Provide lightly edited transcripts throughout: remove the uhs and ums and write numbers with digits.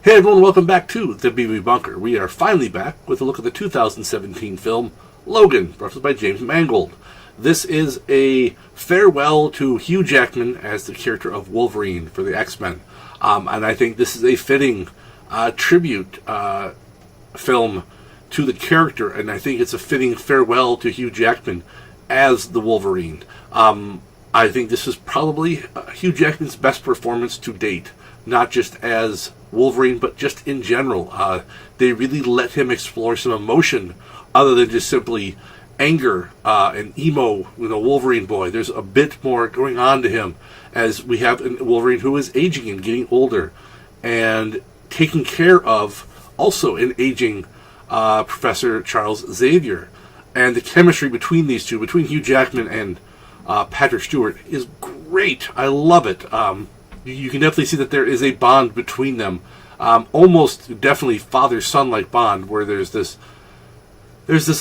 Hey everyone, welcome back to the BB Bunker. We are finally back with a look at the 2017 film Logan, brought to us by James Mangold. This is a farewell to Hugh Jackman as the character of Wolverine for the X-Men. And I think this is a fitting tribute film to the character, and I think it's a fitting farewell to Hugh Jackman as the Wolverine. I think this is probably Hugh Jackman's best performance to date, not just as Wolverine, but just in general. They really let him explore some emotion other than just simply anger and emo, Wolverine boy. There's a bit more going on to him, as we have a Wolverine who is aging and getting older and taking care of also an aging Professor Charles Xavier. And the chemistry between these two, between Hugh Jackman and Patrick Stewart, is great. I love it. You can definitely see that there is a bond between them. Almost definitely father-son like bond, where there's this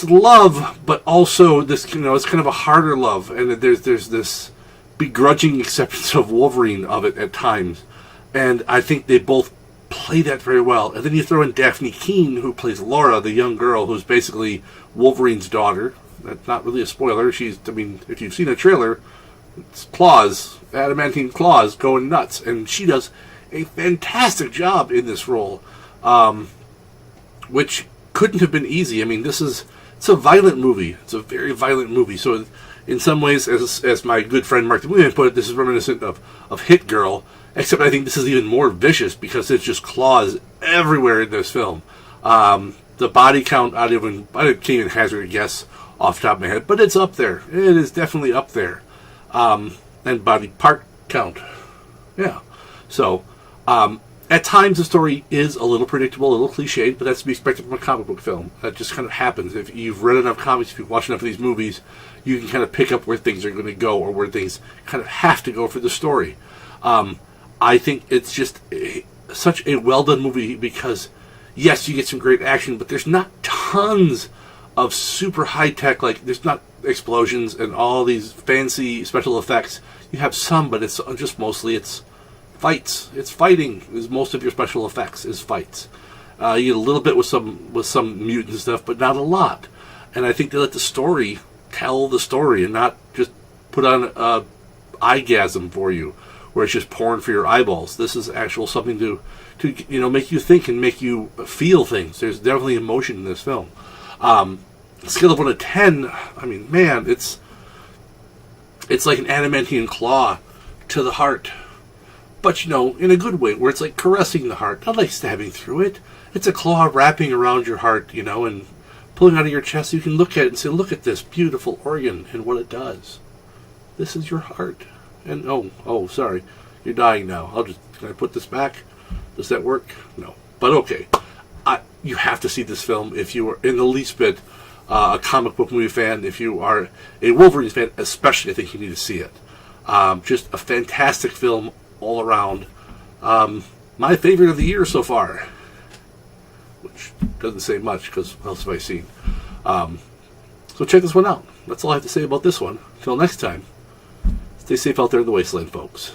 love, but also this, it's kind of a harder love, and there's this begrudging acceptance of Wolverine of it at times. And I think they both play that very well. And then you throw in Daphne Keane, who plays Laura, the young girl who's basically Wolverine's daughter. That's not really a spoiler. If you've seen a trailer, it's claws, adamantine claws going nuts, and she does a fantastic job in this role, which couldn't have been easy. It's a violent movie. It's a very violent movie. So in some ways, as my good friend Mark the Movie Man put it, this is reminiscent of Hit Girl, except I think this is even more vicious because it's just claws everywhere in this film. The body count, I can't even hazard a guess off the top of my head, but it's up there. It is definitely up there. And body part count. Yeah. So, at times the story is a little predictable, a little cliched, but that's to be expected from a comic book film. That just kind of happens. If you've read enough comics, if you've watched enough of these movies, you can kind of pick up where things are going to go, or where things kind of have to go for the story. I think it's just such a well-done movie because, yes, you get some great action, but there's not tons of super high-tech, there's not explosions and all these fancy special effects. You have some, but it's just mostly it's fights. It's fighting. Is most of your special effects is fights. You get a little bit with some mutant stuff, but not a lot. And I think they let the story tell the story and not just put on eyegasm for you, where it's just porn for your eyeballs. This is actual something to make you think and make you feel things. There's definitely emotion in this film. Scale of 1 to 10, man, it's like an adamantine claw to the heart. But, in a good way, where it's like caressing the heart, not like stabbing through it. It's a claw wrapping around your heart, and pulling out of your chest. You can look at it and say, look at this beautiful organ and what it does. This is your heart. And, oh, sorry, you're dying now. Can I put this back? Does that work? No. But okay. You have to see this film if you are in the least bit a comic book movie fan. If you are a Wolverine fan, especially, I think you need to see it. Just a fantastic film all around. My favorite of the year so far, which doesn't say much because what else have I seen? So check this one out. That's all I have to say about this one. Until next time, stay safe out there in the wasteland, folks.